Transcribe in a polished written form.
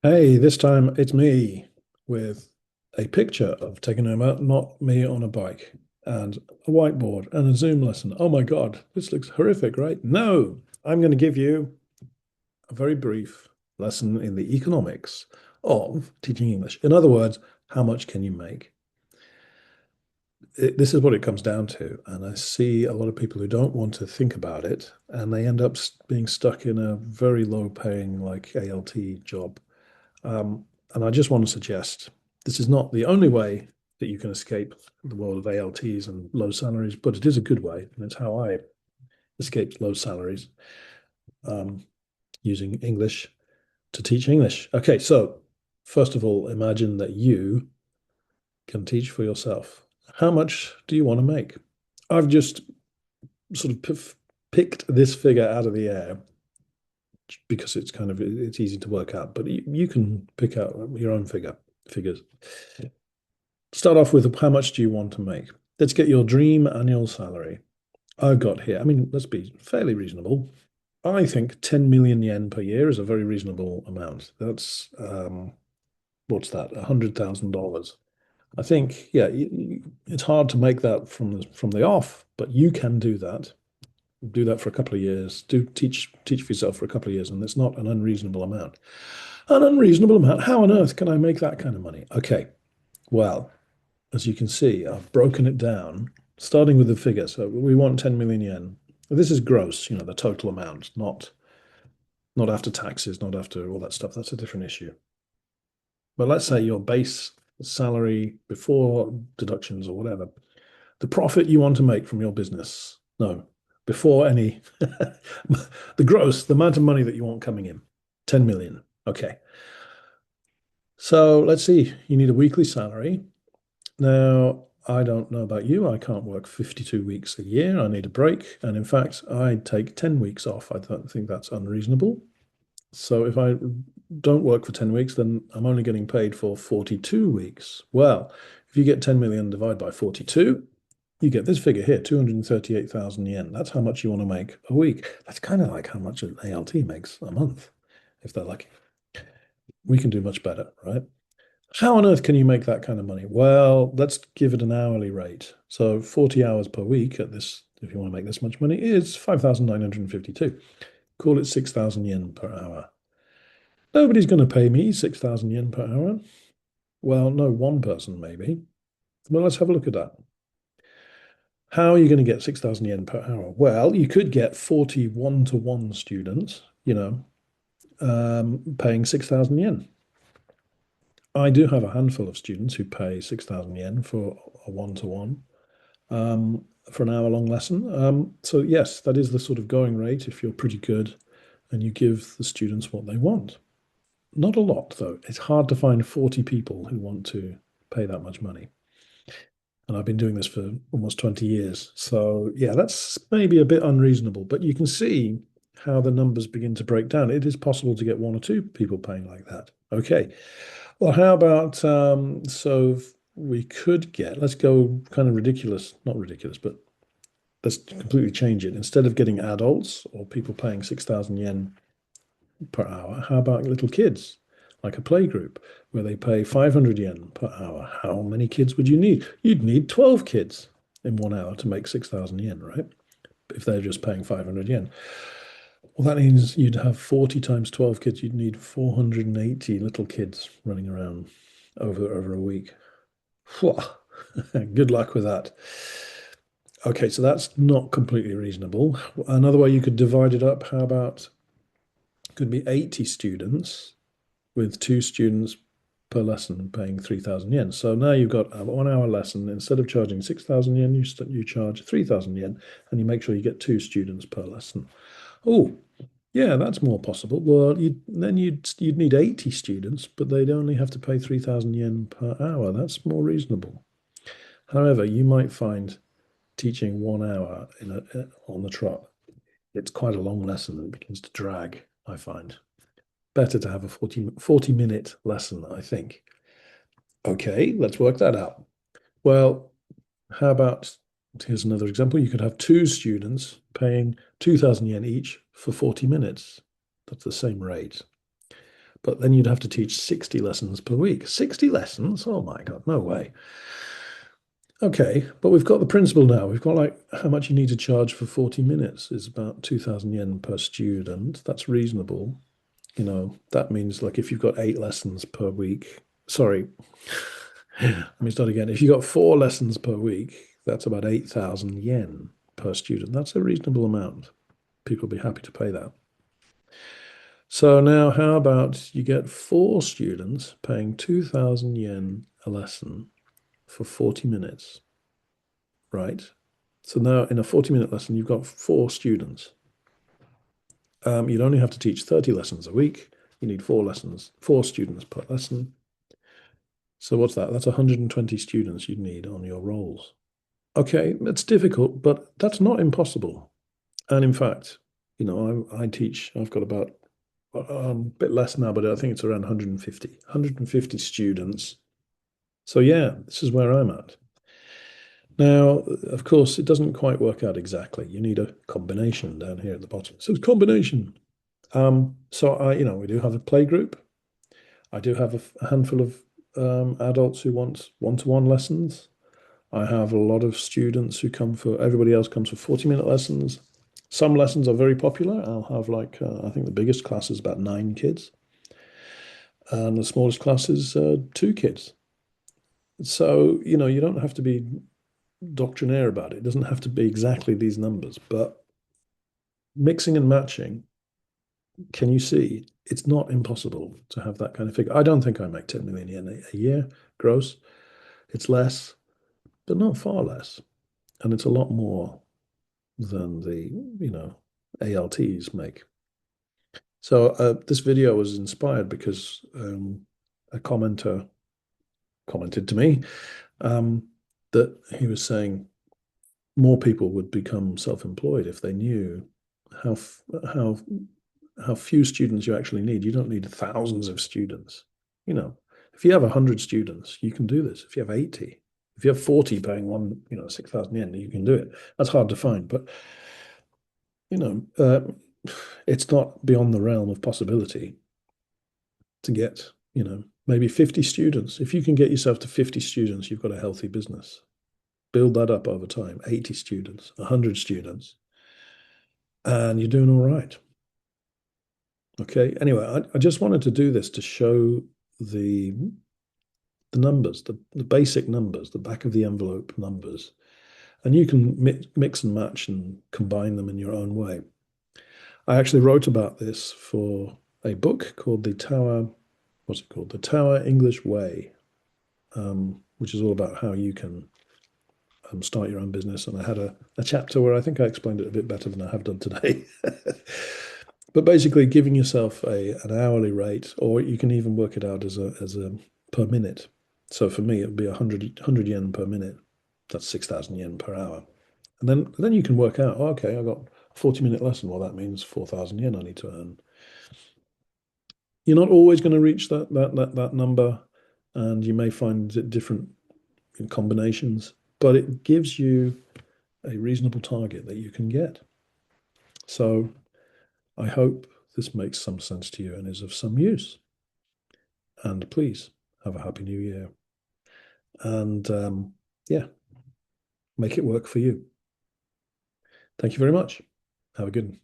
Hey, this time it's me with a picture of taking home out, not me on a bike, and a whiteboard and a Zoom lesson. Oh my God, this looks horrific, right? No, I'm going to give you a very brief lesson in the economics of teaching English. In other words, how much can you make? This is what it comes down to. And I see a lot of people who don't want to think about it, and they end up being stuck in a very low paying, like ALT job. Um, and I just want to suggest this is not the only way that you can escape the world of ALTs and low salaries, but it is a good way. And it's how I escaped low salaries um, using English to teach English. Okay, so first of all, imagine that you can teach for yourself. How much do you want to make? I've just sort of picked this figure out of the air because it's easy to work out, but you can pick out your own figures. Start off with how much do you want to make? Let's get your dream annual salary. I've got here, I mean, let's be fairly reasonable. I think 10 million yen per year is a very reasonable amount. That's what's that? $100,000. I think, yeah, it's hard to make that from the off, but you can do that. Do that for a couple of years. Do teach for yourself for a couple of years, and it's not an unreasonable amount. An unreasonable amount. How on earth can I make that kind of money? Okay, well, as you can see, I've broken it down, starting with the figure. So we want 10 million yen. This is gross, the total amount, not after taxes, not after all that stuff. That's a different issue. But let's say your base salary before deductions or whatever, the profit you want to make from your business. No, before any, the gross, the amount of money that you want coming in, 10 million. Okay. So let's see, you need a weekly salary. Now, I don't know about you. I can't work 52 weeks a year. I need a break. And in fact, I take 10 weeks off. I don't think that's unreasonable. So if I don't work for 10 weeks, then I'm only getting paid for 42 weeks. Well, if you get 10 million divided by 42, you get this figure here, 238,000 yen. That's how much you want to make a week. That's kind of like how much an ALT makes a month, if they're lucky. We can do much better, right? How on earth can you make that kind of money? Well, let's give it an hourly rate. So 40 hours per week at this, if you want to make this much money, is 5,952. Call it 6,000 yen per hour. Nobody's going to pay me 6,000 yen per hour. Well, no, one person maybe. Well, let's have a look at that. How are you going to get 6,000 yen per hour? Well, you could get 40 one-to-one students, paying 6,000 yen. I do have a handful of students who pay 6,000 yen for a one-to-one for an hour-long lesson. So yes, that is the sort of going rate if you're pretty good and you give the students what they want. Not a lot, though. It's hard to find 40 people who want to pay that much money. And I've been doing this for almost 20 years. So yeah, that's maybe a bit unreasonable, but you can see how the numbers begin to break down. It is possible to get one or two people paying like that. Okay. Well, how about so we could get, let's go kind of ridiculous, not ridiculous, but let's completely change it. Instead of getting adults or people paying 6,000 yen per hour, how about little kids, like a play group where they pay 500 yen per hour? How many kids would you need? You'd need 12 kids in 1 hour to make 6,000 yen, right? If they're just paying 500 yen. Well, that means you'd have 40 times 12 kids. You'd need 480 little kids running around over a week. Good luck with that. Okay, so that's not completely reasonable. Another way you could divide it up, how about could be 80 students with two students per lesson paying 3,000 yen. So now you've got a 1 hour lesson. Instead of charging 6,000 yen, you charge 3,000 yen and you make sure you get two students per lesson. Oh, yeah, that's more possible. Well, you'd need 80 students, but they'd only have to pay 3,000 yen per hour. That's more reasonable. However, you might find teaching 1 hour on the trot, it's quite a long lesson and it begins to drag, I find. Better to have a 40-minute lesson, I think. Okay, let's work that out. Well, how about, here's another example. You could have two students paying 2,000 yen each for 40 minutes. That's the same rate. but then you'd have to teach 60 lessons per week. 60 lessons? Oh my God, no way. Okay, but we've got the principle now. We've got like how much you need to charge for 40 minutes is about 2,000 yen per student. That's reasonable. That means like if you've got 8 lessons per week, sorry, let me start again. If you've got 4 lessons per week, that's about 8,000 yen per student. That's a reasonable amount. People will be happy to pay that. So now, how about you get 4 students paying 2,000 yen a lesson for 40 minutes, right? So now in a 40-minute lesson, you've got 4 students. You'd only have to teach 30 lessons a week. You need 4 lessons, 4 students per lesson. So what's that? That's 120 students you'd need on your rolls. Okay, it's difficult, but that's not impossible. And in fact, I teach, I've got about a bit less now, but I think it's around 150 students. So yeah, this is where I'm at. Now, of course, it doesn't quite work out exactly. You need a combination down here at the bottom. So it's combination. So we do have a play group. I do have a handful of adults who want one-to-one lessons. I have a lot of students who everybody else comes for 40-minute lessons. Some lessons are very popular. I'll have I think the biggest class is about 9 kids, and the smallest class is 2 kids. So, you don't have to be doctrinaire about it. It doesn't have to be exactly these numbers, but mixing and matching, can you see? It's not impossible to have that kind of figure. I don't think I make 10 million yen a year gross. It's less, but not far less. And it's a lot more than the ALTs make. So this video was inspired because a commenter commented to me that he was saying more people would become self-employed if they knew how how how few students you actually need. You don't need thousands of students. If you have 100 students, you can do this. If you have 80, if you have 40 paying 6,000 yen, you can do it. That's hard to find, but you know, uh, it's not beyond the realm of possibility to get, maybe 50 students. If you can get yourself to 50 students, you've got a healthy business. Build that up over time, 80 students, 100 students, and you're doing all right. Okay. Anyway, I just wanted to do this to show the numbers, the basic numbers, the back of the envelope numbers, and you can mix and match and combine them in your own way. I actually wrote about this for a book called what's it called? The Tower English Way, which is all about how you can start your own business. And I had a chapter where I think I explained it a bit better than I have done today. But basically, giving yourself an hourly rate, or you can even work it out as a per minute. So for me, it would be 100 yen per minute. That's 6,000 yen per hour. And then you can work out, okay, I got a 40-minute lesson. Well, that means 4,000 yen I need to earn. You're not always going to reach that number, and you may find different combinations, but it gives you a reasonable target that you can get. So I hope this makes some sense to you and is of some use. And please have a happy new year. And yeah, make it work for you. Thank you very much. Have a good one.